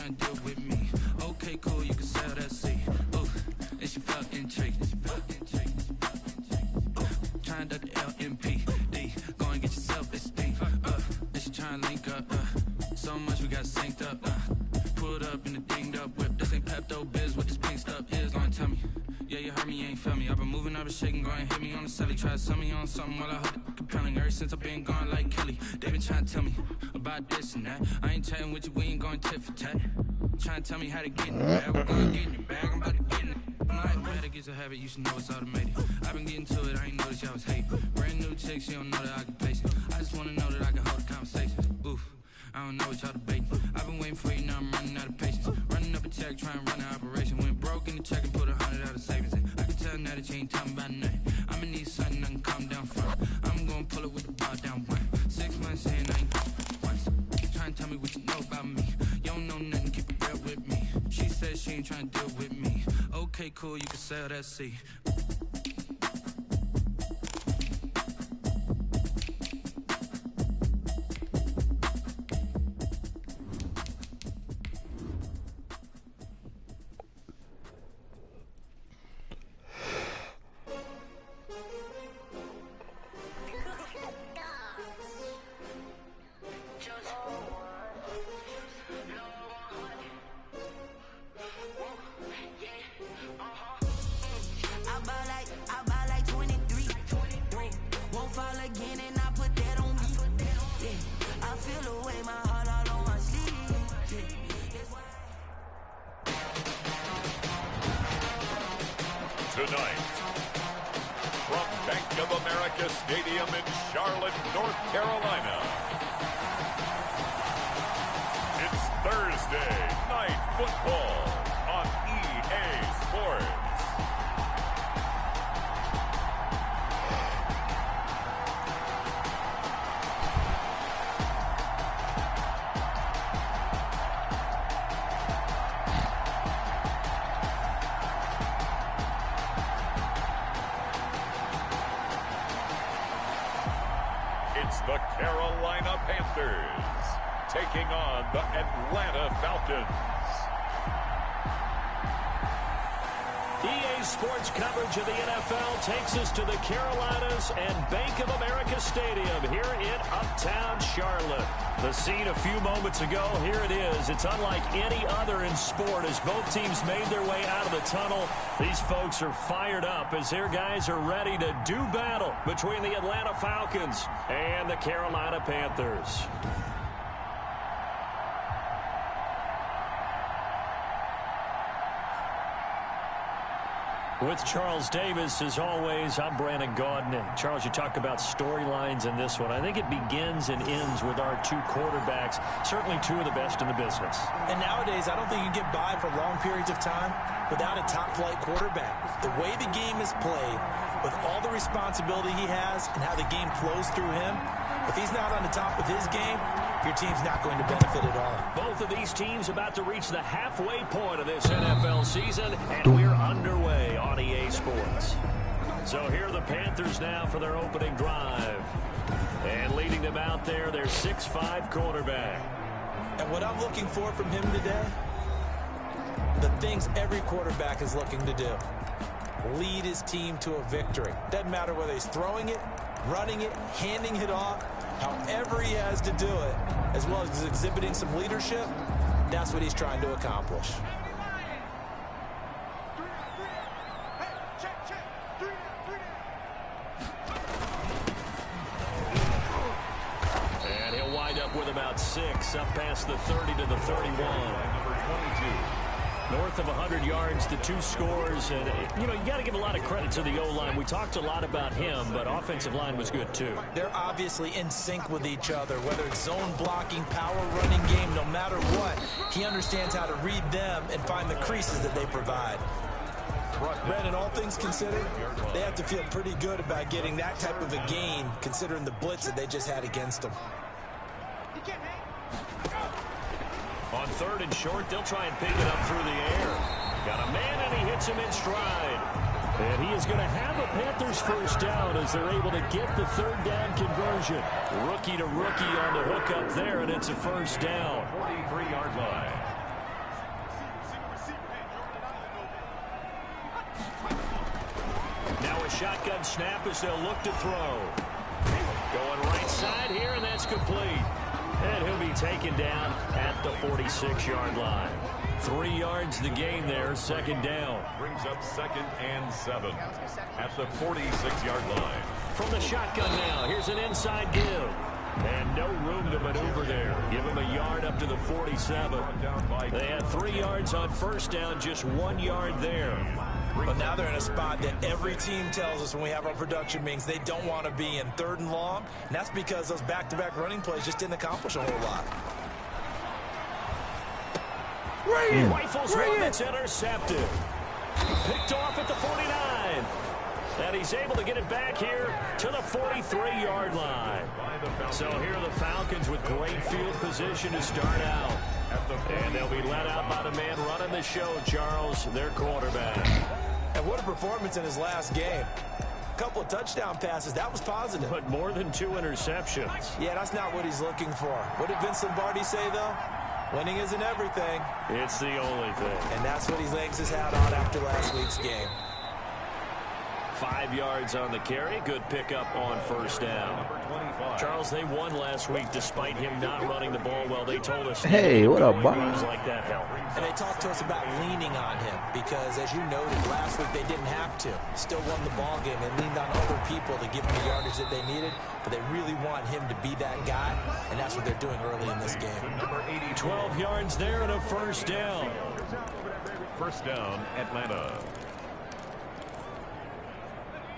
trying to deal with me. Okay, cool, you can sell that seat. Ooh, and she felt intrigued. Trying to duck the LMPD. Go and get yourself esteem. And she trying to link up. So much we got synced up. Pulled up in the dinged up whip. This ain't Pepto Biz, what this pink stuff is. Gonna tell me. Yeah, you heard me, you ain't felt me. I've been moving, I've been shaking, go and hit me on the celly. Try to sell me on something while I hold it compelling. Ever since I've been gone like Kelly, they been trying to tell me about this and that. I ain't chatting with you, we ain't going tit for tat. Trying to tell me how to get in the bag, we're going to get in your bag, I'm about to get in it. I'm like, better get a habit, you should know it's automated. I've been getting to it, I ain't noticed y'all was hating. Brand new chick, she don't know that I can place it. I just want to know that I can hold a conversation. Oof. I don't know what y'all debating. I've been waiting for you, now I'm running out of patience. Running up a check, trying to run an operation. Went broke in the check and put 100 out of savings in. I can tell now that you ain't talking about nothing. I'ma need something I can calm down from. I'm gonna pull it with the bar down one. 6 months in, I ain't once. Trying to tell me what you know about me. You don't know nothing, keep it real with me. She said she ain't trying to deal with me. Okay, cool, you can sell that seat. Tonight, from Bank of America Stadium in Charlotte, North Carolina, it's Thursday Night Football on EA Sports. It's the Carolina Panthers taking on the Atlanta Falcons. EA Sports coverage of the NFL takes us to the Carolinas and Bank of America Stadium here in Uptown Charlotte. The scene a few moments ago, here it is. It's unlike any other in sport as both teams made their way out of the tunnel. These folks are fired up as their guys are ready to do battle between the Atlanta Falcons and the Carolina Panthers. With Charles Davis, as always, I'm Brandon Gaudin. And Charles, you talk about storylines in this one. I think it begins and ends with our two quarterbacks, certainly two of the best in the business. And nowadays, I don't think you get by for long periods of time without a top-flight quarterback. The way the game is played, with all the responsibility he has and how the game flows through him, if he's not on the top of his game, your team's not going to benefit at all. Both of these teams about to reach the halfway point of this NFL season, and we're underway on EA Sports. So here are the Panthers now for their opening drive. And leading them out there, their 6'5" quarterback. And what I'm looking for from him today, the things every quarterback is looking to do. Lead his team to a victory. Doesn't matter whether he's throwing it, running it, handing it off, however he has to do it, as well as exhibiting some leadership, that's what he's trying to accomplish. And he'll wind up with about 6, up past the 30 to the 31. Number 22. North of 100 yards, the 2 scores, and, you know, you got to give a lot of credit to the O-line. We talked a lot about him, but offensive line was good, too. They're obviously in sync with each other, whether it's zone blocking, power running game, no matter what. He understands how to read them and find the creases that they provide. Brandon, all things considered, they have to feel pretty good about getting that type of a gain, considering the blitz that they just had against them. On 3rd and short, they'll try and pick it up through the air. Got a man, and he hits him in stride. And he is going to have a Panthers first down as they're able to get the 3rd down conversion. Rookie to rookie on the hook up there, and it's a first down. 43-yard line. shotgun snap as they'll look to throw. Going right side here, and that's complete. And he'll be taken down at the 46-yard line. 3 yards the gain there, second down. Brings up 2nd and 7 at the 46-yard line. From the shotgun now, here's an inside give. And no room to maneuver there. Give him a yard up to the 47. They had 3 yards on first down, just 1 yard there. But now they're in a spot that every team tells us when we have our production meetings they don't want to be in, 3rd and long. And that's because those back-to-back running plays just didn't accomplish a whole lot. Rifles one that's intercepted. Picked off at the 49. And he's able to get it back here to the 43-yard line. So here are the Falcons with great field position to start out. And they'll be let out by the man running the show, Charles, their quarterback. And what a performance in his last game. A couple of touchdown passes, that was positive. But more than 2 interceptions. Yeah, that's not what he's looking for. What did Vince Lombardi say, though? Winning isn't everything. It's the only thing. And that's what he hangs his hat on after last week's game. 5 yards on the carry. Good pickup on first down. Charles, they won last week despite him not running the ball well. They told us. Hey, what up, Bob? Like that help. And they talked to us about leaning on him because, as you noted, last week they didn't have to. Still won the ball game and leaned on other people to give them the yardage that they needed. But they really want him to be that guy, and that's what they're doing early in this game. 12 yards there and a first down. First down, Atlanta.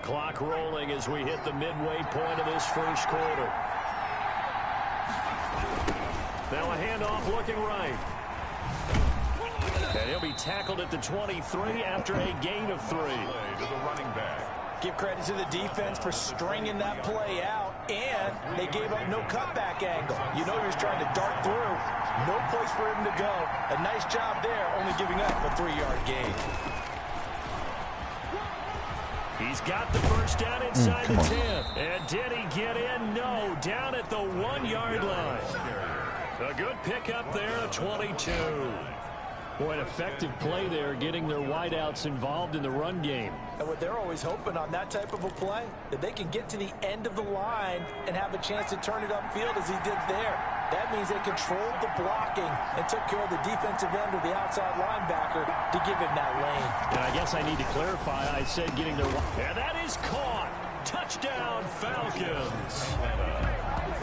Clock rolling as we hit the midway point of this first quarter. Now a handoff looking right. And he'll be tackled at the 23 after a gain of 3. To the running back. Give credit to the defense for stringing that play out, and they gave up no cutback angle. You know he was trying to dart through. No place for him to go. A nice job there, only giving up a 3-yard gain. He's got the first down inside the 10. And did he get in? No, down at the 1-yard line. A good pickup there, a 22. Boy, an effective play there, getting their wideouts involved in the run game. And what they're always hoping on that type of a play, that they can get to the end of the line and have a chance to turn it upfield as he did there. That means they controlled the blocking and took care of the defensive end or the outside linebacker to give him that lane. And I guess I need to clarify, I said getting their... And that is caught. Touchdown, Falcons.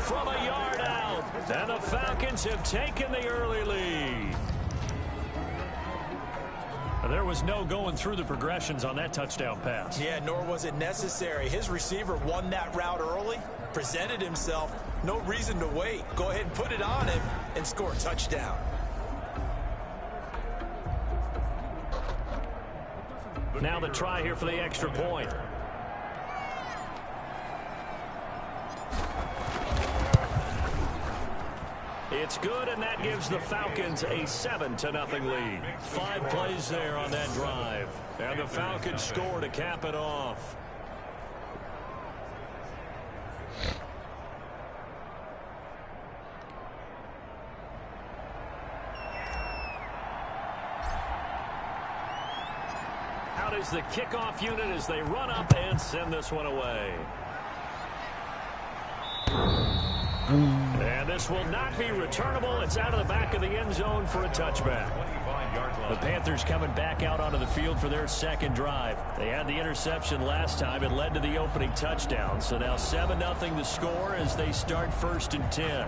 From a yard out. And the Falcons have taken the early lead. There was no going through the progressions on that touchdown pass. Yeah, nor was it necessary. His receiver won that route early, presented himself. No reason to wait. Go ahead and put it on him and score a touchdown. Now the try here for the extra point. It's good, and that gives the Falcons a 7-0 lead. 5 plays there on that drive. And the Falcons score to cap it off. Out is the kickoff unit as they run up and send this one away. And this will not be returnable. It's out of the back of the end zone for a touchback. The Panthers coming back out onto the field for their second drive. They had the interception last time. It led to the opening touchdown. So now 7-0 the score as they start 1st and 10.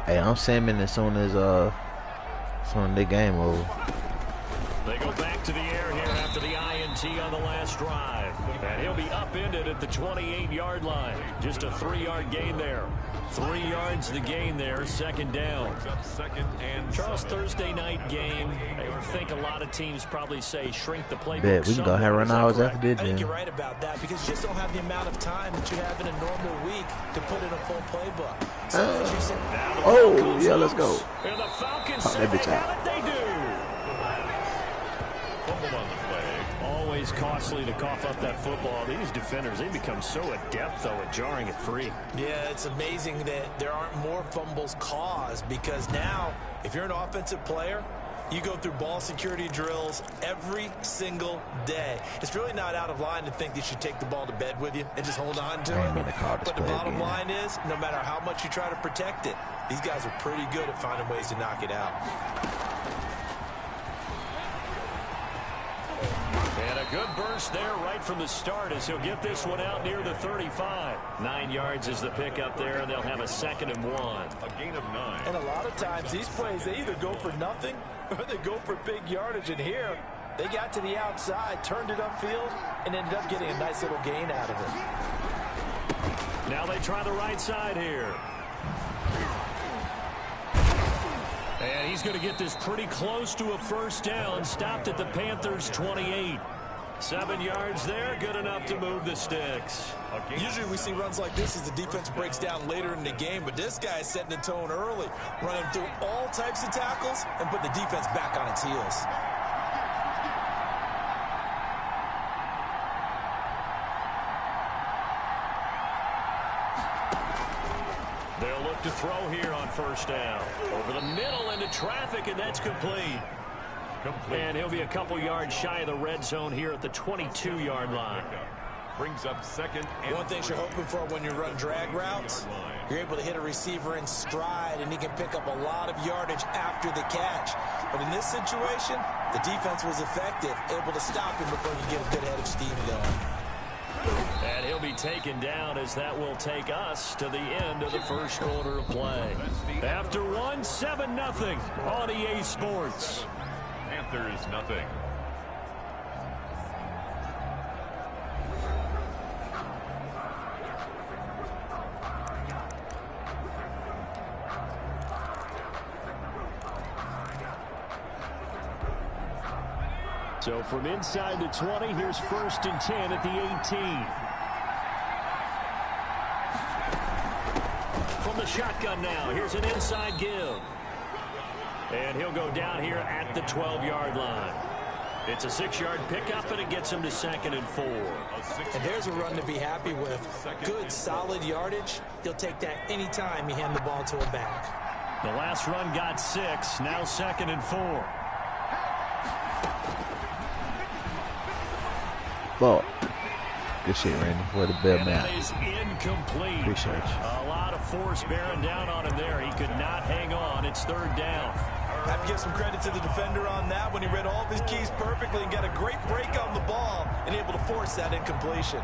Hey, I'm salmon as soon as the game over. They go back to the air here after the INT on the last drive. And he'll be upended at the 28-yard line. Just a 3-yard gain there. 3 yards the gain there, second down. Charles, Thursday night game. I think a lot of teams probably say shrink the playbook. Bet we can go ahead run hours after this. I think you're right about that because you just don't have the amount of time that you have in a normal week to put in a full playbook. So as you said, oh yeah, let's go. And the Falcons say they have it, they do. is costly to cough up that football. These defenders, they become so adept, though, at jarring it free. Yeah, it's amazing that there aren't more fumbles caused, because now, if you're an offensive player, you go through ball security drills every single day. It's really not out of line to think that you should take the ball to bed with you and just hold on to it. But the bottom line is, no matter how much you try to protect it, these guys are pretty good at finding ways to knock it out. And a good burst there right from the start as he'll get this one out near the 35. 9 yards is the pickup there, and they'll have a 2nd and 1. A gain of 9. And a lot of times these plays, they either go for nothing or they go for big yardage. And here, they got to the outside, turned it upfield, and ended up getting a nice little gain out of it. Now they try the right side here. And he's going to get this pretty close to a first down. Stopped at the Panthers' 28. 7 yards there, good enough to move the sticks. Usually we see runs like this as the defense breaks down later in the game, but this guy is setting the tone early, running through all types of tackles and put the defense back on its heels. They'll look to throw here on first down. Over the middle into traffic, and that's complete. And he'll be a couple yards shy of the red zone here at the 22-yard line. Brings up 2nd and One thing you're hoping for when you run drag routes, you're able to hit a receiver in stride, and he can pick up a lot of yardage after the catch. But in this situation, the defense was effective, able to stop him before you get a good head of steam going. And he'll be taken down as that will take us to the end of the first quarter of play. After one, 7-0 on EA Sports. Panthers nothing. So from inside the 20, here's 1st and 10 at the 18. From the shotgun now, here's an inside give. And he'll go down here at the 12-yard line. It's a 6-yard pickup, and it gets him to 2nd and 4. And there's a run to be happy with. Good, solid yardage. He'll take that anytime you hand the ball to a back. The last run got 6, now 2nd and 4. Ball. Good shit, Randy. What a bad man. That is incomplete. Appreciate you. A lot of force bearing down on him there. He could not hang on. It's 3rd down. I have to give some credit to the defender on that when he read all of his keys perfectly and got a great break on the ball and able to force that incompletion.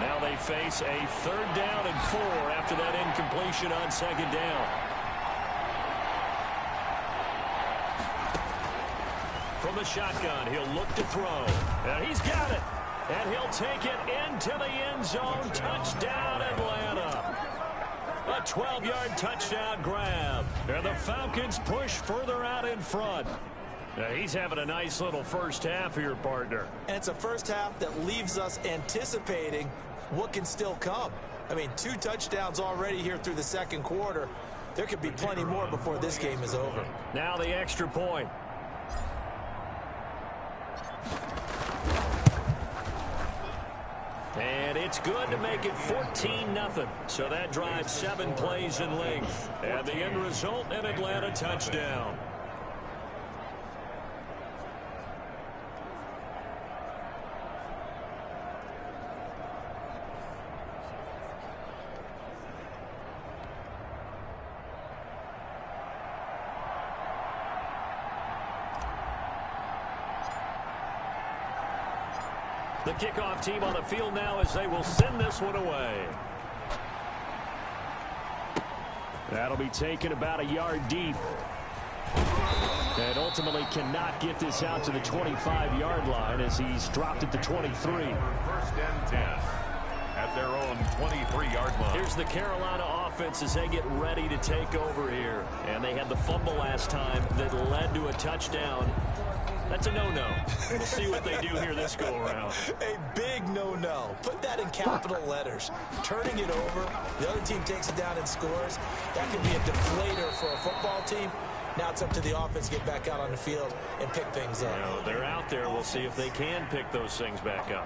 Now they face a 3rd down and 4 after that incompletion on 2nd down. From the shotgun, he'll look to throw. And he's got it. And he'll take it into the end zone. Touchdown, Atlanta. A 12-yard touchdown grab. And the Falcons push further out in front. Now he's having a nice little first half here, partner. And it's a first half that leaves us anticipating what can still come. I mean, 2 touchdowns already here through the 2nd quarter. There could be plenty more before this game is over. Now the extra point. And it's good to make it 14-0. So that drives 7 plays in length. And the end result, an Atlanta touchdown. The kickoff team on the field now as they will send this one away. That'll be taken about a yard deep. And ultimately cannot get this out to the 25-yard line as he's dropped at the 23. 1st and 10 at their own 23-yard line. Here's the Carolina offense as they get ready to take over here. And they had the fumble last time that led to a touchdown. That's a no-no. We'll see what they do here this go-around. A big no-no. Put that in capital letters. Turning it over, the other team takes it down and scores. That could be a deflator for a football team. Now it's up to the offense to get back out on the field and pick things up. You know, they're out there. We'll see if they can pick those things back up.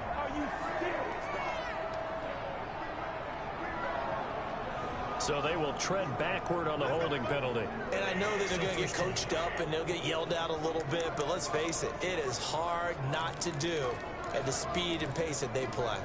So they will tread backward on the holding penalty. And I know that they're going to get coached up and they'll get yelled at a little bit, but let's face it, it is hard not to do at the speed and pace that they play.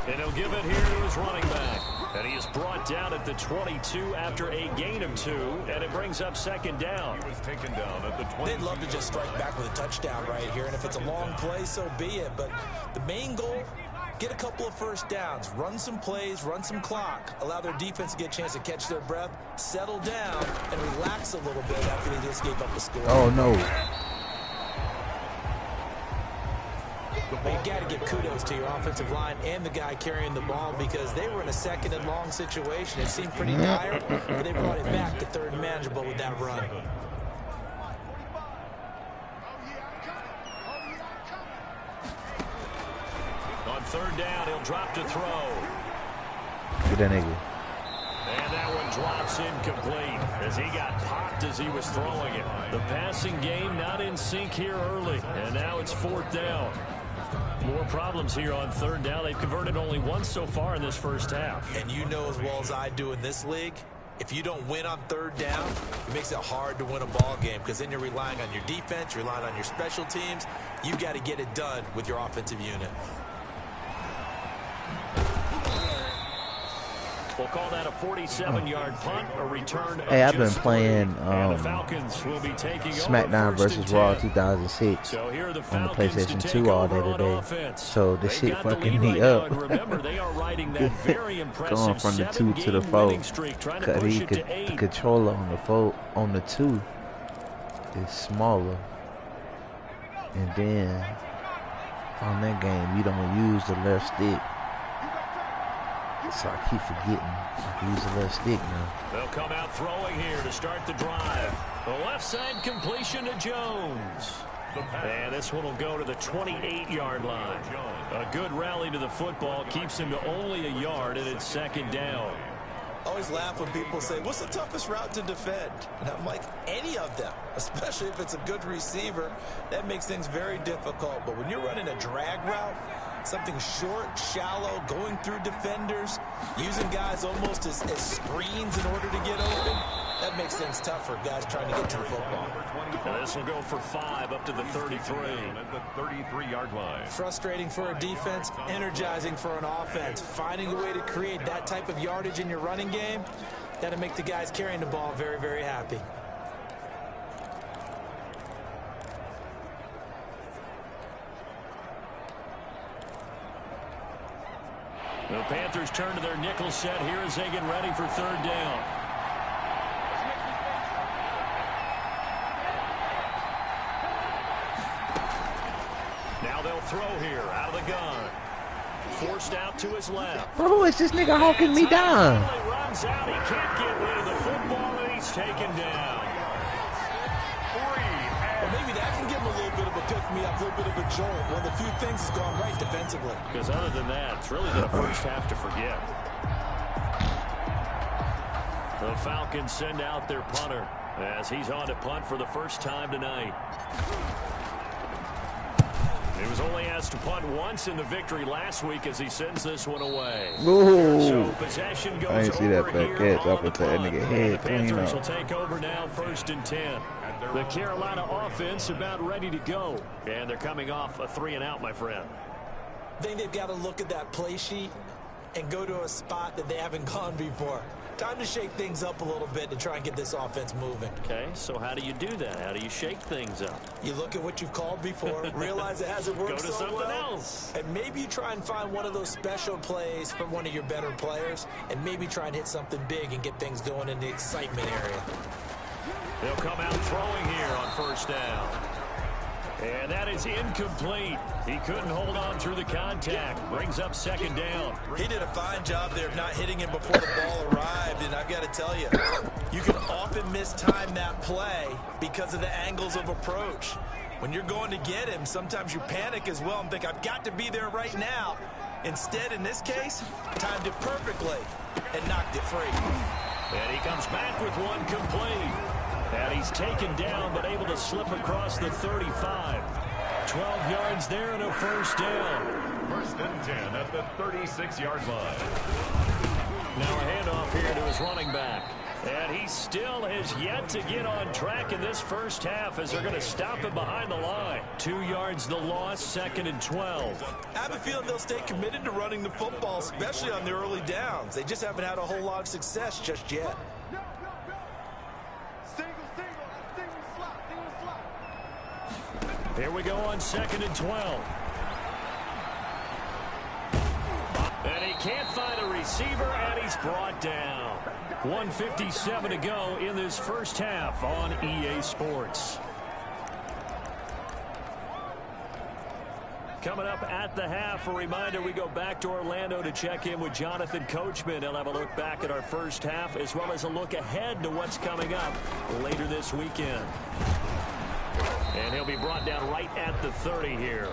And he'll give it here to his running back. And he is brought down at the 22 after a gain of 2, and it brings up second down. He was taken down at the 22. They'd love to just strike back with a touchdown right here, and if it's a long play, so be it. But the main goal, get a couple of first downs, run some plays, run some clock, allow their defense to get a chance to catch their breath, settle down, and relax a little bit after they just gave up the score. Oh, no. You got to give kudos to your offensive line and the guy carrying the ball because they were in a second and long situation. It seemed pretty dire, but they brought it back to third and manageable with that run. On third down, he'll drop to throw. Get that nigga. And that one drops incomplete as he got popped as he was throwing it. The passing game not in sync here early, and now it's fourth down. More problems here on third down. They've converted only once so far in this first half. And you know as well as I do in this league, if you don't win on third down, it makes it hard to win a ball game because then you're relying on your defense, you're relying on your special teams. You've got to get it done with your offensive unit. We'll call that a 47-yard punt, a return of Hey, I've been just playing and the Falcons will be taking SmackDown over vs. Raw 2006 so here are the on the Falcons PlayStation to 2 take all over day on today. offense. So this They've shit got the fucking lead me right up. now, and remember, they are riding that very impressive Going from the 2 to the 7-game 4. winning streak, trying to Cause push he it could, to 8. the controller on the 2 is smaller. And then on that game you don't use the left stick. So I keep forgetting I can use the left stick now. They'll come out throwing here to start the drive. The left side completion to Jones. And this one will go to the 28-yard line. A good rally to the football keeps him to only a yard, and it's second down. I always laugh when people say, what's the toughest route to defend? And I'm like, any of them, especially if it's a good receiver. That makes things very difficult. But when you're running a drag route, something short, shallow, going through defenders, using guys almost as screens in order to get open, that makes things tough for guys trying to get to the football. Now this will go for 5 up to the 33. At the 33-yard line. Frustrating for a defense, energizing for an offense. Finding a way to create that type of yardage in your running game, that'll make the guys carrying the ball very, very happy. The Panthers turn to their nickel set here as they get ready for third down. Now they'll throw here out of the gun. Forced out to his left. Bro, who is this nigga hawking me down? He runs out. He can't get rid of the football, and he's taken down. Well, maybe that can give him a little bit of a pick-me-up, a little bit of a jolt. One of the few things has gone right defensively. Because other than that, it's really the first half to forget. The Falcons send out their punter as he's on to punt for the first time tonight. He was only asked to punt once in the victory last week as he sends this one away. Ooh. So possession goes I didn't see that over back here catch. on I the put that punt. nigga head The clean Panthers up. will take over now, 1st and 10. The Carolina offense about ready to go. And they're coming off a 3-and-out, my friend. I think they've got to look at that play sheet and go to a spot that they haven't gone before. Time to shake things up a little bit to try and get this offense moving. Okay, so how do you do that? How do you shake things up? You look at what you've called before, realize it hasn't worked Go to so something well, else. and maybe you try and find one of those special plays from one of your better players, and maybe try and hit something big and get things going in the excitement area. They'll come out throwing here on 1st down. And that is incomplete. He couldn't hold on through the contact. Brings up second down. He did a fine job there of not hitting him before the ball arrived, and I've got to tell you, you can often mistime that play because of the angles of approach. When you're going to get him, sometimes you panic as well and think, I've got to be there right now. Instead, in this case, timed it perfectly and knocked it free. And he comes back with one complete. And he's taken down, but able to slip across the 35. 12 yards there and a first down. First and 10 at the 36-yard line. Now a handoff here to his running back. And he still has yet to get on track in this first half as they're going to stop him behind the line. 2 yards the loss, second and 12. I have a feeling they'll stay committed to running the football, especially on the early downs. They just haven't had a whole lot of success just yet. Here we go on second and 12. And he can't find a receiver, and he's brought down. 1:57 to go in this first half on EA Sports. Coming up at the half, a reminder, we go back to Orlando to check in with Jonathan Coachman. He'll have a look back at our first half as well as a look ahead to what's coming up later this weekend. And he'll be brought down right at the 30 here.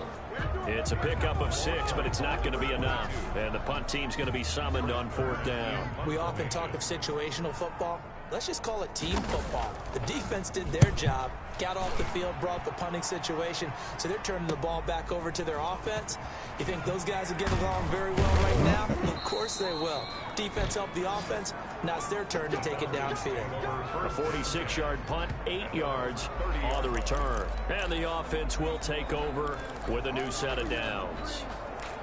It's a pickup of 6, but it's not going to be enough. And the punt team's going to be summoned on 4th down. We often talk of situational football. Let's just call it team football. The defense did their job, got off the field, brought the punting situation, so they're turning the ball back over to their offense. You think those guys are getting along very well right now? Of course they will. Defense helped the offense. Now it's their turn to take it downfield. A 46-yard punt, 8 yards on the return. And the offense will take over with a new set of downs.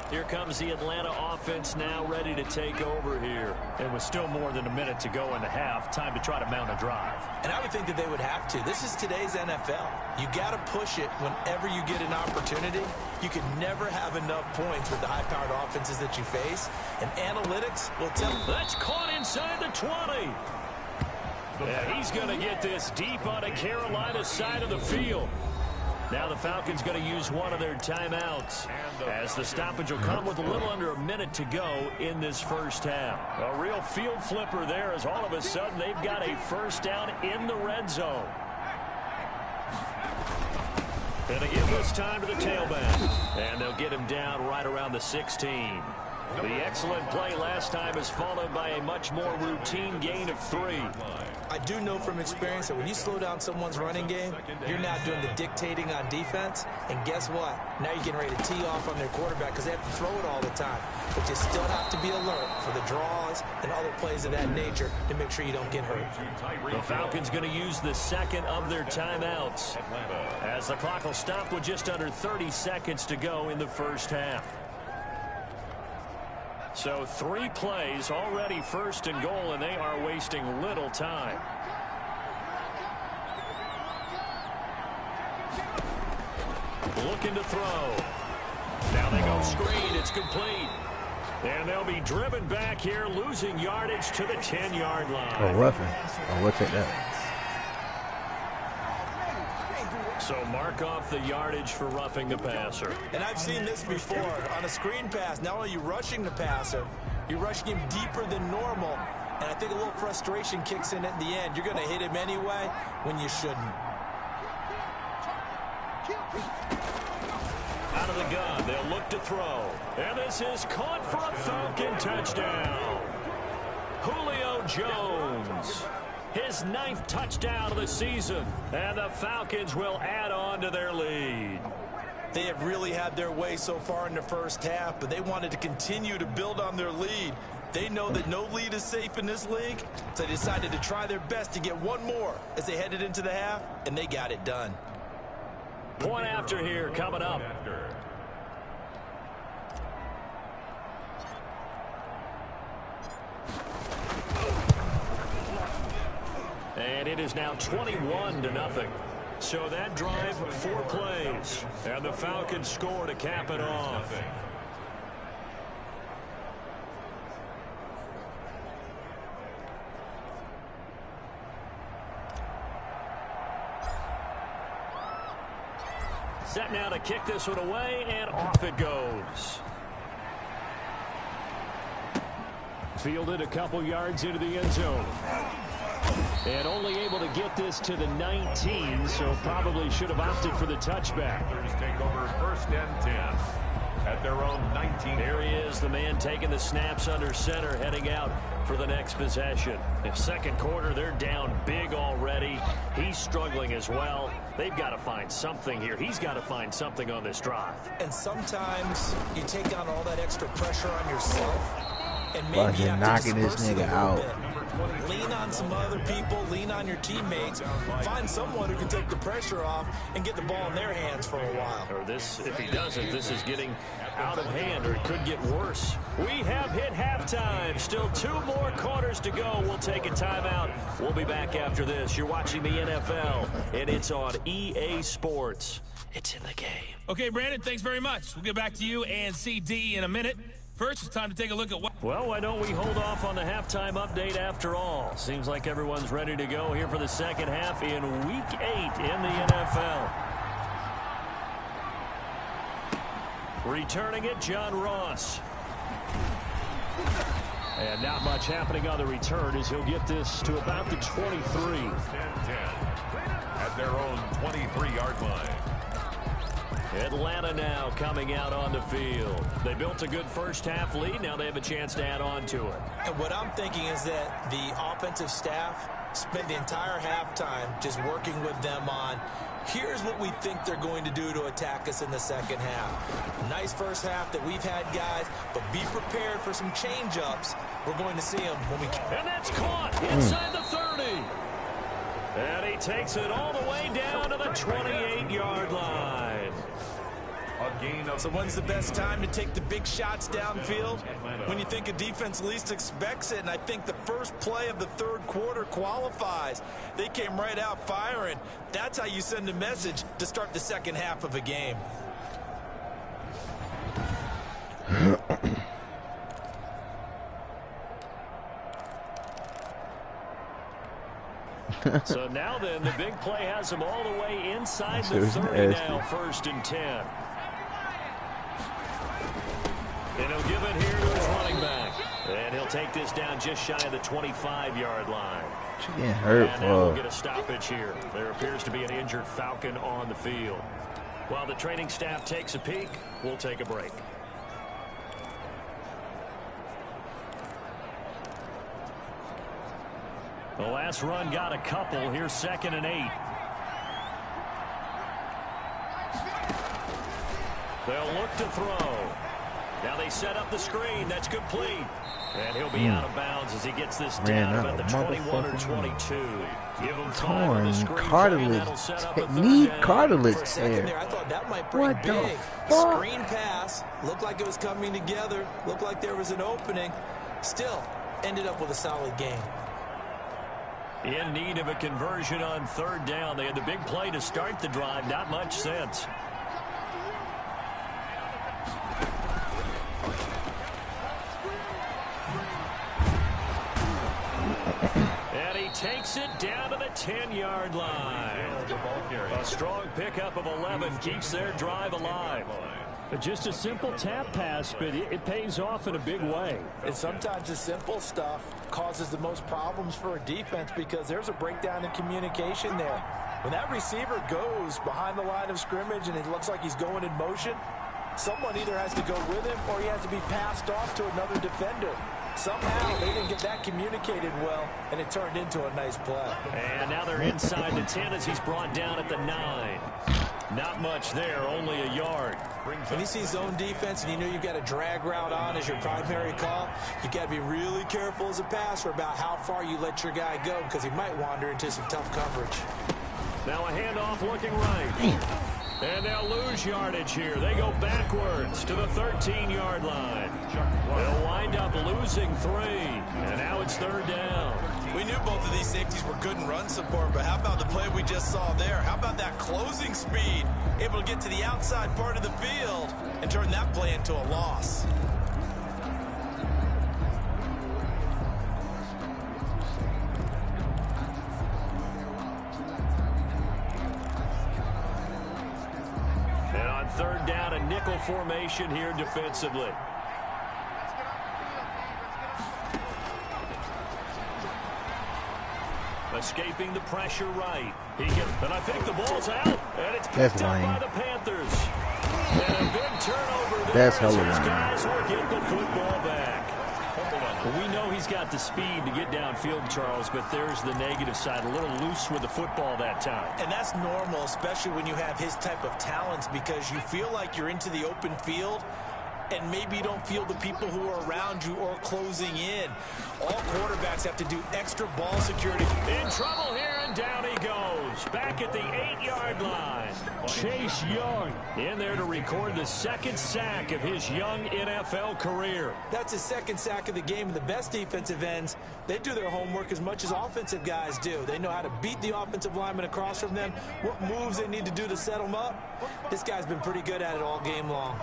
Here comes the Atlanta offense now ready to take over here. And with still more than a minute to go in the half, time to try to mount a drive. And I would think that they would have to. This is today's NFL. You got to push it whenever you get an opportunity. You can never have enough points with the high-powered offenses that you face. And analytics will tell you. That's caught inside the 20. And he's going to get this deep on the Carolina side of the field. Now the Falcons going to use one of their timeouts as the stoppage will come with a little under a minute to go in this first half. A real field flipper there as all of a sudden they've got a first down in the red zone. And they give this time to the tailback. And they'll get him down right around the 16. The excellent play last time is followed by a much more routine gain of 3. I do know from experience that when you slow down someone's running game, you're now doing the dictating on defense. And guess what? Now you're getting ready to tee off on their quarterback because they have to throw it all the time. But you still have to be alert for the draws and other plays of that nature to make sure you don't get hurt. The Falcons going to use the second of their timeouts as the clock will stop with just under 30 seconds to go in the first half. So 3 plays already first and goal, and they are wasting little time. Looking to throw. Now they go screen. It's complete. And they'll be driven back here, losing yardage to the 10-yard line. Oh, roughing. Oh, we'll take that. So mark off the yardage for roughing the passer. And I've seen this before. On a screen pass, not only are you rushing the passer, you're rushing him deeper than normal. And I think a little frustration kicks in at the end. You're going to hit him anyway when you shouldn't. Out of the gun, they'll look to throw. And this is caught for a Falcon touchdown. Julio Jones. His 9th touchdown of the season. And the Falcons will add on to their lead. They have really had their way so far in the first half, but they wanted to continue to build on their lead. They know that no lead is safe in this league, so they decided to try their best to get one more as they headed into the half, and they got it done. Point after here coming up. And it is now 21-0. So that drive, 4 plays. And the Falcons score to cap it off. Set now to kick this one away, and off it goes. Fielded a couple yards into the end zone. And only able to get this to the 19, so probably should have opted for the touchback. Panthers take over 1st and 10 at their own 19. There he is, the man taking the snaps under center, heading out for the next possession. In second quarter, they're down big already. He's struggling as well. They've got to find something here. He's got to find something on this drive. And sometimes you take on all that extra pressure on yourself, and maybe you're knocking this nigga out. Lean on some other people, lean on your teammates, find someone who can take the pressure off and get the ball in their hands for a while. Or this, if he doesn't, this is getting out of hand, or it could get worse. We have hit halftime. Still 2 more quarters to go. We'll take a timeout. We'll be back after this. You're watching the NFL, and it's on EA Sports. It's in the game. Okay, Brandon, thanks very much. We'll get back to you and CD in a minute. First, it's time to take a look at what... Well, why don't we hold off on the halftime update after all? Seems like everyone's ready to go here for the second half in Week 8 in the NFL. Returning it, John Ross. And not much happening on the return as he'll get this to about the 23. 10 at their own 23-yard line. Atlanta now coming out on the field. They built a good first half lead. Now they have a chance to add on to it. And what I'm thinking is that the offensive staff spent the entire halftime just working with them on, here's what we think they're going to do to attack us in the second half. Nice first half that we've had, guys, but be prepared for some change-ups. We're going to see them when we... And that's caught inside the 30. And he takes it all the way down to the 28-yard line. So when's the best time to take the big shots downfield? When you think a defense least expects it, and I think the first play of the third quarter qualifies. They came right out firing. That's how you send a message to start the second half of a game. So now then, the big play has them all the way inside the 30 now, 1st and 10. And he'll give it here to his running back. And he'll take this down just shy of the 25-yard line. Getting hurt, and now we'll get a stoppage here. There appears to be an injured Falcon on the field. While the training staff takes a peek, we'll take a break. The last run got a couple. Here's 2nd and 8. They'll look to throw. Now they set up the screen. That's complete. And he'll be out of bounds as he gets this down about the 21 or 22. Give him time on the screen. Cartilage. Knee cartilage for a second there, I thought that might bring what big. The fuck? Screen pass. Looked like it was coming together. Looked like there was an opening. Still ended up with a solid game. In need of a conversion on 3rd down. They had the big play to start the drive. Not much sense. And he takes it down to the 10-yard line. A strong pickup of 11 keeps their drive alive. Just a simple tap pass, but it pays off in a big way. And sometimes the simple stuff causes the most problems for a defense because there's a breakdown in communication there. When that receiver goes behind the line of scrimmage and it looks like he's going in motion, someone either has to go with him or he has to be passed off to another defender. Somehow they didn't get that communicated well, and it turned into a nice play. And now they're inside the 10 as he's brought down at the 9. Not much there, only a yard. When you see zone defense and you know you've got a drag route on as your primary call, you've got to be really careful as a passer about how far you let your guy go because he might wander into some tough coverage. Now a handoff looking right. And they'll lose yardage here. They go backwards to the 13-yard line. They'll wind up losing 3. And now it's 3rd down. We knew both of these safeties were good in run support, but how about the play we just saw there? How about that closing speed? Able to get to the outside part of the field and turn that play into a loss. On third down, a nickel formation here defensively. Escaping the pressure right. And I think the ball's out. And it's picked up by the Panthers. And a big turnover there. That's hella These guys will get the football back. We know he's got the speed to get downfield, Charles, but there's the negative side. A little loose with the football that time. And that's normal, especially when you have his type of talents, because you feel like you're into the open field and maybe you don't feel the people who are around you or closing in. All quarterbacks have to do extra ball security. In trouble here, and down he goes. Back at the 8-yard line. Chase Young in there to record the second sack of his young NFL career. That's his second sack of the game, and the best defensive ends, they do their homework as much as offensive guys do. They know how to beat the offensive lineman across from them, what moves they need to do to set them up. This guy's been pretty good at it all game long.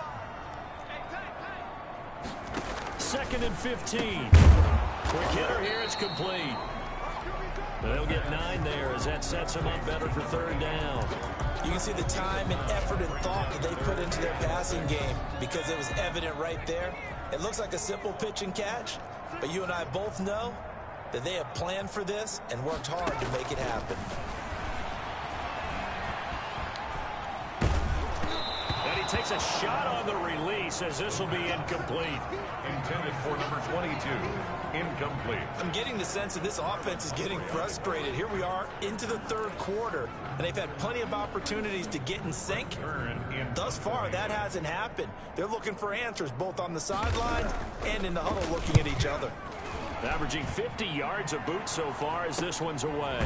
2nd and 15. Quick hitter here, it's complete. They'll get 9 there as that sets them up better for third down. You can see the time and effort and thought that they put into their passing game because it was evident right there. It looks like a simple pitch and catch, but you and I both know that they have planned for this and worked hard to make it happen. And he takes a shot on the release as this will be incomplete. Intended for number 22. Incomplete. I'm getting the sense that this offense is getting frustrated. Here we are into the third quarter, and they've had plenty of opportunities to get in sync. Thus far, that hasn't happened. They're looking for answers both on the sidelines and in the huddle looking at each other. Averaging 50 yards a boot so far as this one's away.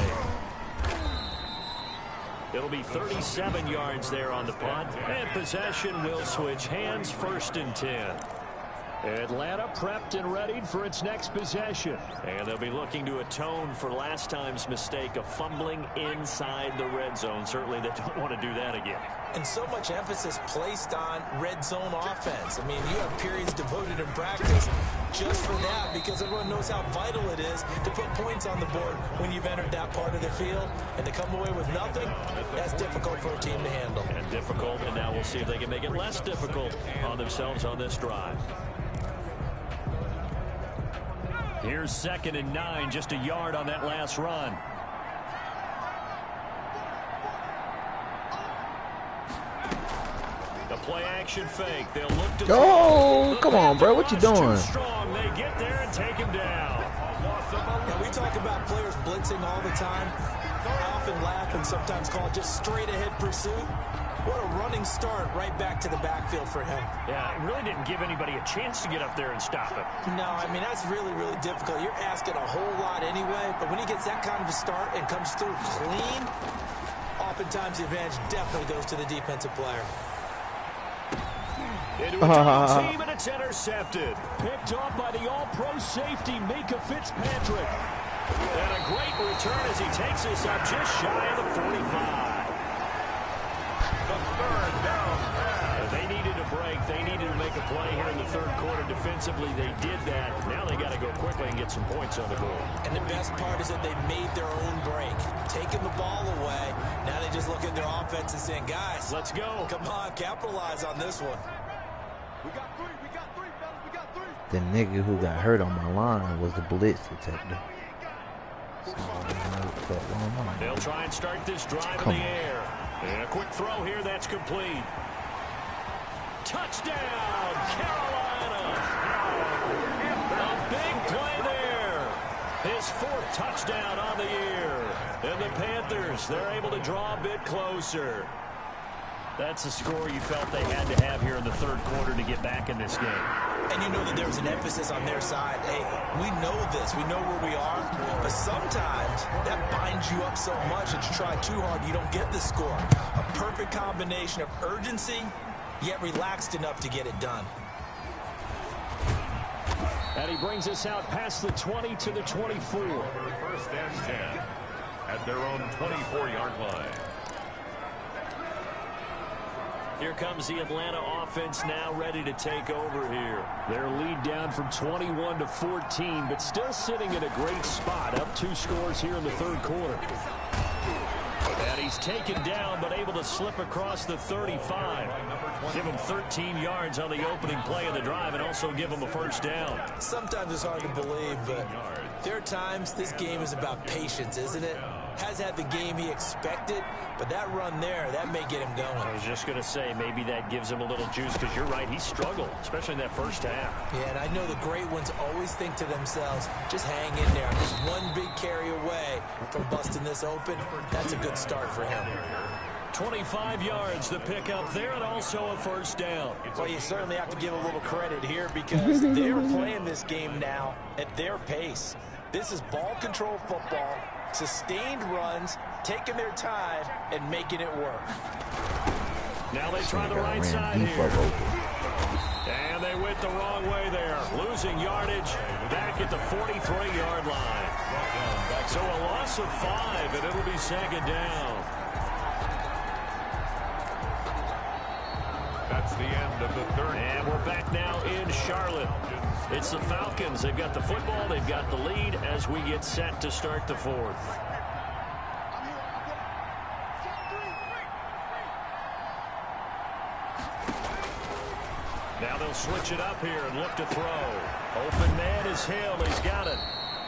It'll be 37 yards there on the punt, and possession will switch hands. 1st and 10. Atlanta prepped and readied for its next possession. And they'll be looking to atone for last time's mistake of fumbling inside the red zone. Certainly they don't want to do that again. And so much emphasis placed on red zone offense. I mean, you have periods devoted in practice just for that because everyone knows how vital it is to put points on the board when you've entered that part of the field. And to come away with nothing, that's difficult for a team to handle. And difficult, and now we'll see if they can make it less difficult on themselves on this drive. Here's 2nd and 9, just a yard on that last run. The play action fake. They'll look to come on, bro. What you doing? Strong. They get there and take him down. Now, we talk about players blitzing all the time. I often laugh and sometimes call it just straight ahead pursuit. What a running start right back to the backfield for him. Yeah, it really didn't give anybody a chance to get up there and stop him. No, I mean, that's really, really difficult. You're asking a whole lot anyway, but when he gets that kind of a start and comes through clean, oftentimes the advantage definitely goes to the defensive player. Into a double team, and it's intercepted. Picked off by the all-pro safety, Mika Fitzpatrick. And a great return as he takes us up just shy of the 45. They needed a break. They needed to make a play here in the third quarter defensively. They did that. Now they got to go quickly and get some points on the board. And the best part is that they made their own break. Taking the ball away. Now they just look at their offense and saying, guys, let's go. Come on, capitalize on this one. We got three, fellas, we got 3. The nigga who got hurt on my line was the blitz detector. So, they'll try and start this drive in the air. And a quick throw here, that's complete. Touchdown, Carolina. A big play there. His 4th touchdown on the year. And the Panthers, they're able to draw a bit closer. That's a score you felt they had to have here in the third quarter to get back in this game. And you know that there's an emphasis on their side. Hey, we know this. We know where we are. But sometimes that binds you up so much that you try too hard, you don't get the score. A perfect combination of urgency, yet relaxed enough to get it done. And he brings us out past the 20 to the 24. 1st and 10 at their own 24-yard line. Here comes the Atlanta offense now ready to take over here. Their lead down from 21 to 14, but still sitting in a great spot. Up 2 scores here in the third quarter. And he he's taken down but able to slip across the 35. Give him 13 yards on the opening play of the drive and also give him a first down. Sometimes it's hard to believe, but there are times this game is about patience, isn't it? Has had the game he expected, but that run there, that may get him going. I was just going to say, maybe that gives him a little juice, because you're right, he struggled, especially in that first half. Yeah, and I know the great ones always think to themselves, just hang in there. Just one big carry away from busting this open. That's a good start for him. 25 yards the pick up there, and also a first down. Well, you certainly have to give a little credit here, because they're playing this game now at their pace. This is ball control football, sustained runs, taking their time, and making it work. Now they try the right side here. And they went the wrong way there. Losing yardage back at the 43-yard line. So a loss of 5, and it'll be second down. That's the end of the third. And we're back now in Charlotte. It's the Falcons. They've got the football. They've got the lead as we get set to start the fourth. Now they'll switch it up here and look to throw. Open man is Hill. He's got it.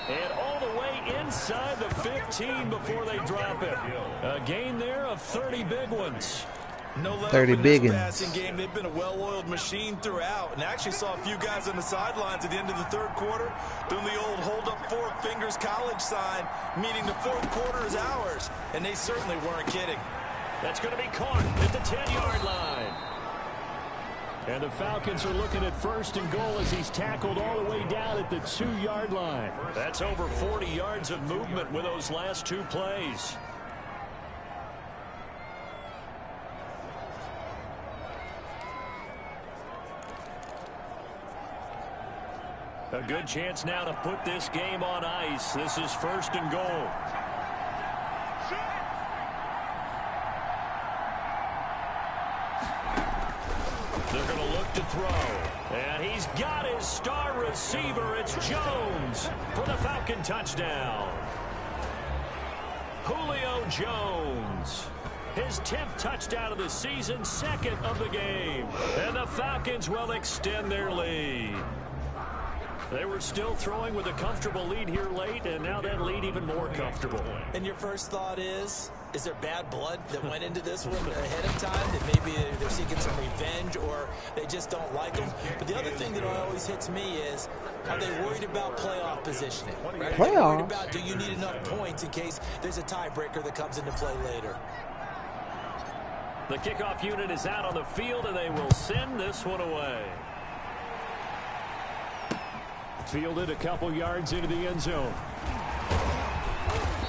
And all the way inside the 15 before they drop it. A gain there of 30 big ones. No let 30 up in this biggins. passing game. They've been a well-oiled machine throughout, and actually saw a few guys on the sidelines at the end of the third quarter doing the old hold up 4 fingers college sign, meaning the fourth quarter is ours, and they certainly weren't kidding. That's going to be caught at the 10-yard line. And the Falcons are looking at first and goal as he's tackled all the way down at the 2-yard line. That's over 40 yards of movement with those last 2 plays. A good chance now to put this game on ice. This is first and goal. They're going to look to throw. And he's got his star receiver. It's Jones for the Falcon touchdown. Julio Jones. His 10th touchdown of the season, 2nd of the game. And the Falcons will extend their lead. They were still throwing with a comfortable lead here late, and now that lead even more comfortable. And your first thought is there bad blood that went into this one ahead of time, that maybe they're seeking some revenge or they just don't like them? But the other thing that always hits me is, are they worried about playoff positioning? Right? Are they worried about, do you need enough points in case there's a tiebreaker that comes into play later? The kickoff unit is out on the field, and they will send this one away. Fielded a couple yards into the end zone.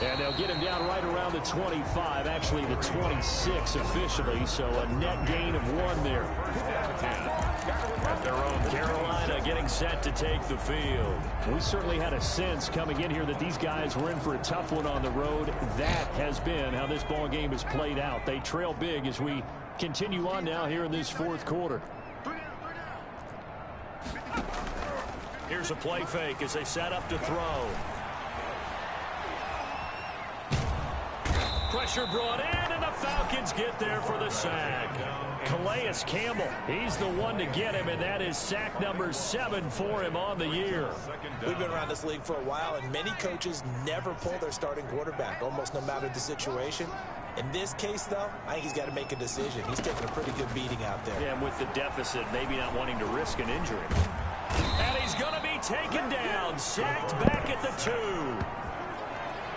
And they'll get him down right around the 25, actually the 26 officially, so a net gain of 1 there. At their own Carolina getting set to take the field. We certainly had a sense coming in here that these guys were in for a tough one on the road. That has been how this ball game has played out. They trail big as we continue on now here in this fourth quarter. Here's a play fake as they set up to throw. Pressure brought in, and the Falcons get there for the sack. Calais Campbell, he's the one to get him, and that is sack number 7 for him on the year. We've been around this league for a while, and many coaches never pull their starting quarterback, almost no matter the situation. In this case, though, I think he's got to make a decision. He's taking a pretty good beating out there. Yeah, and with the deficit, maybe not wanting to risk an injury. And he's going to be taken down, sacked back at the 2.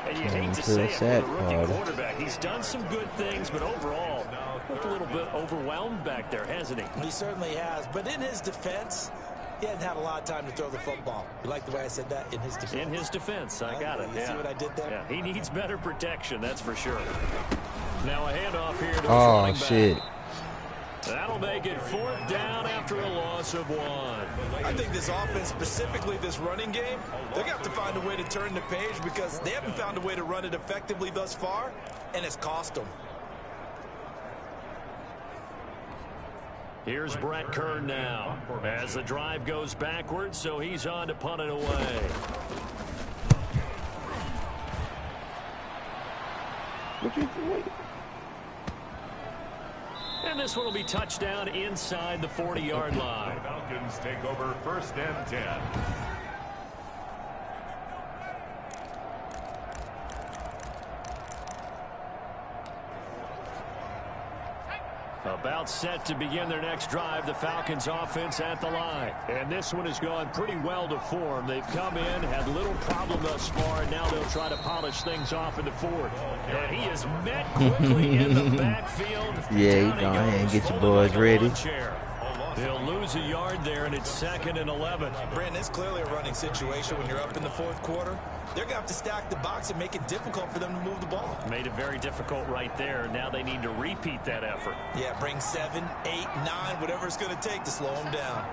And you hate to say it for the rookie quarterback. He's done some good things, but overall, looked a little bit overwhelmed back there, hasn't he? He certainly has. But in his defense, he hasn't had a lot of time to throw the football. You like the way I said that? In his defense. In his defense, I got it. You see what I did there? Yeah, he needs better protection, that's for sure. Now a handoff here to his running back. Shit. That'll make it 4th down after a loss of 1. I think this offense, specifically this running game, they're going to have to find a way to turn the page because they haven't found a way to run it effectively thus far, and it's cost them. Here's Brett Kern now as the drive goes backwards, so he's on to punt it away. And this one will be touchdown inside the 40-yard line. Falcons take over 1st and 10. About set to begin their next drive, the Falcons offense at the line. And this one has gone pretty well to form. They've come in, had little problem thus far, and now they'll try to polish things off in the 4th. And he is met quickly in the backfield. Yeah, you go ahead and get your boys ready. They'll lose a yard there, and it's 2nd and 11. Brandon, it's clearly a running situation when you're up in the 4th quarter. They're going to have to stack the box and make it difficult for them to move the ball. Made it very difficult right there. Now they need to repeat that effort. Yeah, bring 7, 8, 9, whatever it's going to take to slow them down.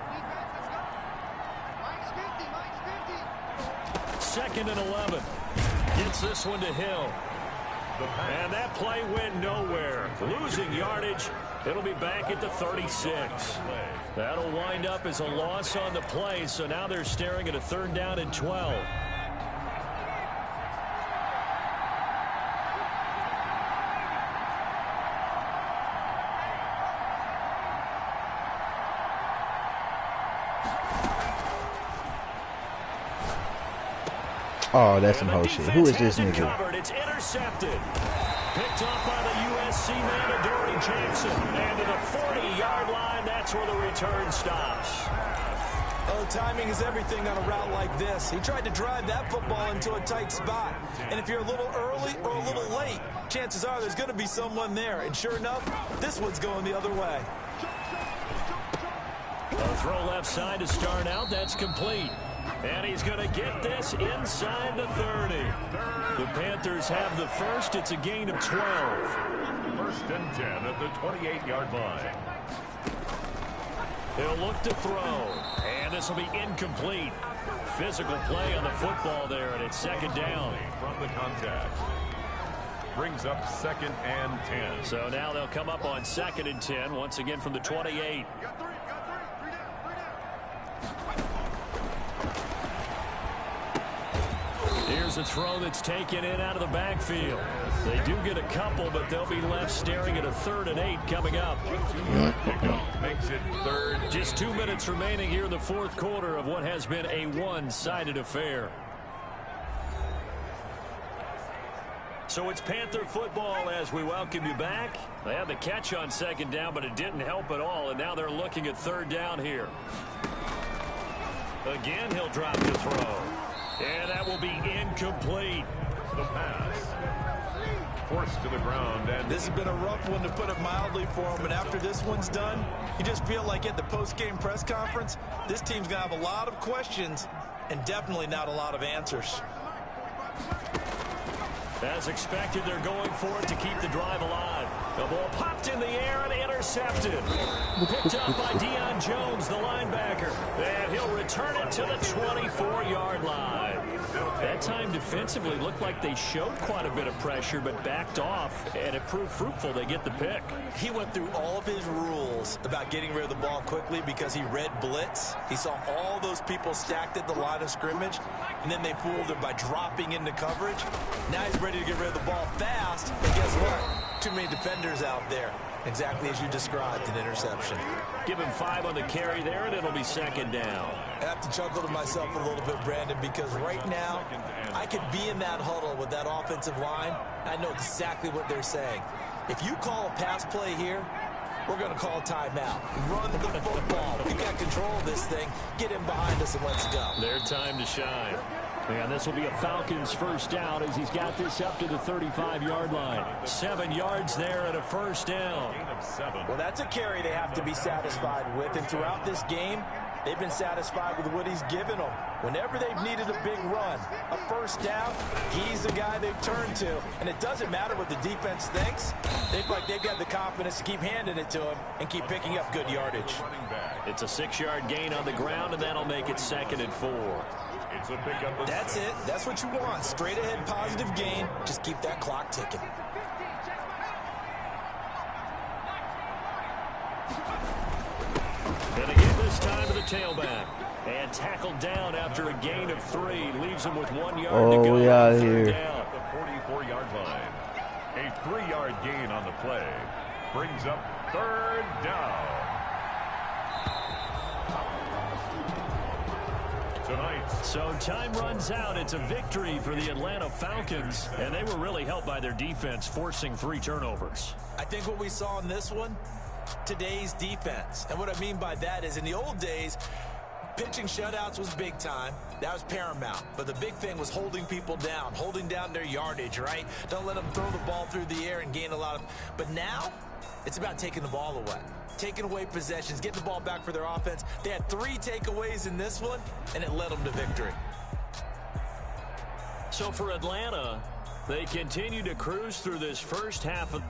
2nd and 11. Gets this one to Hill. And that play went nowhere. Losing yardage. It'll be back at the 36. That'll wind up as a loss on the play, so now they're staring at a 3rd down and 12. Oh, that's some whole shit. Who is this nigga? It's intercepted. Picked off by the USC man, Adoree Jackson. And to the 40-yard line, that's where the return stops. Oh, timing is everything on a route like this. He tried to drive that football into a tight spot. And if you're a little early or a little late, chances are there's going to be someone there. And sure enough, this one's going the other way. A throw left side to start out. That's complete. And he's going to get this inside the 30. The Panthers have the first. It's a gain of 12. 1st and 10 at the 28-yard line. He'll look to throw. And this will be incomplete. Physical play on the football there, and it's 2nd down. From the contact. Brings up 2nd and 10. So now they'll come up on 2nd and 10, once again from the 28. Here's a throw that's taken in out of the backfield. They do get a couple, but they'll be left staring at a 3rd and 8 coming up. Pickup makes it 3rd. Just 2 minutes remaining here in the 4th quarter of what has been a one-sided affair. So it's Panther football as we welcome you back. They had the catch on 2nd down, but it didn't help at all, and now they're looking at 3rd down here. Again, he'll drop the throw. And that will be incomplete. The pass. Forced to the ground. And this has been a rough one, to put it mildly, for him. But after this one's done, you just feel like at the post-game press conference, this team's going to have a lot of questions and definitely not a lot of answers. As expected, they're going for it to keep the drive alive. The ball popped in the air and intercepted. Picked up by Deion Jones, the linebacker. And he'll return it to the 24-yard line. That time defensively looked like they showed quite a bit of pressure, but backed off, and it proved fruitful. They get the pick. He went through all of his rules about getting rid of the ball quickly because he read blitz. He saw all those people stacked at the line of scrimmage, and then they fooled him by dropping into coverage. Now he's ready to get rid of the ball fast, but guess what? Too many defenders out there. Exactly as you described, an interception. Give him 5 on the carry there, and it'll be 2nd down. I have to chuckle to myself a little bit, Brandon, because right now I could be in that huddle with that offensive line. I know exactly what they're saying. If you call a pass play here, we're going to call a timeout. Run the football. You got control of this thing. Get in behind us and let's go. Their time to shine. And this will be a Falcons 1st down as he's got this up to the 35-yard line. 7 yards there and a 1st down. Well, that's a carry they have to be satisfied with. And throughout this game, they've been satisfied with what he's given them. Whenever they've needed a big run, a 1st down, he's the guy they've turned to. And it doesn't matter what the defense thinks. They feel like they've got the confidence to keep handing it to him and keep picking up good yardage. It's a 6-yard gain on the ground, and that'll make it 2nd and 4. It's a pickup. That's it. That's what you want. Straight ahead positive gain. Just keep that clock ticking. And again this time to the tailback. And tackled down after a gain of 3. Leaves him with 1 yard to go. We out here. Down at the 44-yard line. A 3-yard gain on the play. brings up 3rd down. Tonight. So time runs out. It's a victory for the Atlanta Falcons, and they were really helped by their defense, forcing 3 turnovers. I think what we saw in this one, today's defense. And what I mean by that is in the old days, pitching shutouts was big time. That was paramount. But the big thing was holding people down, holding down their yardage, right? Don't let them throw the ball through the air and gain a lot of... But now, it's about taking the ball away. Taking away possessions, getting the ball back for their offense. They had 3 takeaways in this one, and it led them to victory. So for Atlanta, they continue to cruise through this first half of...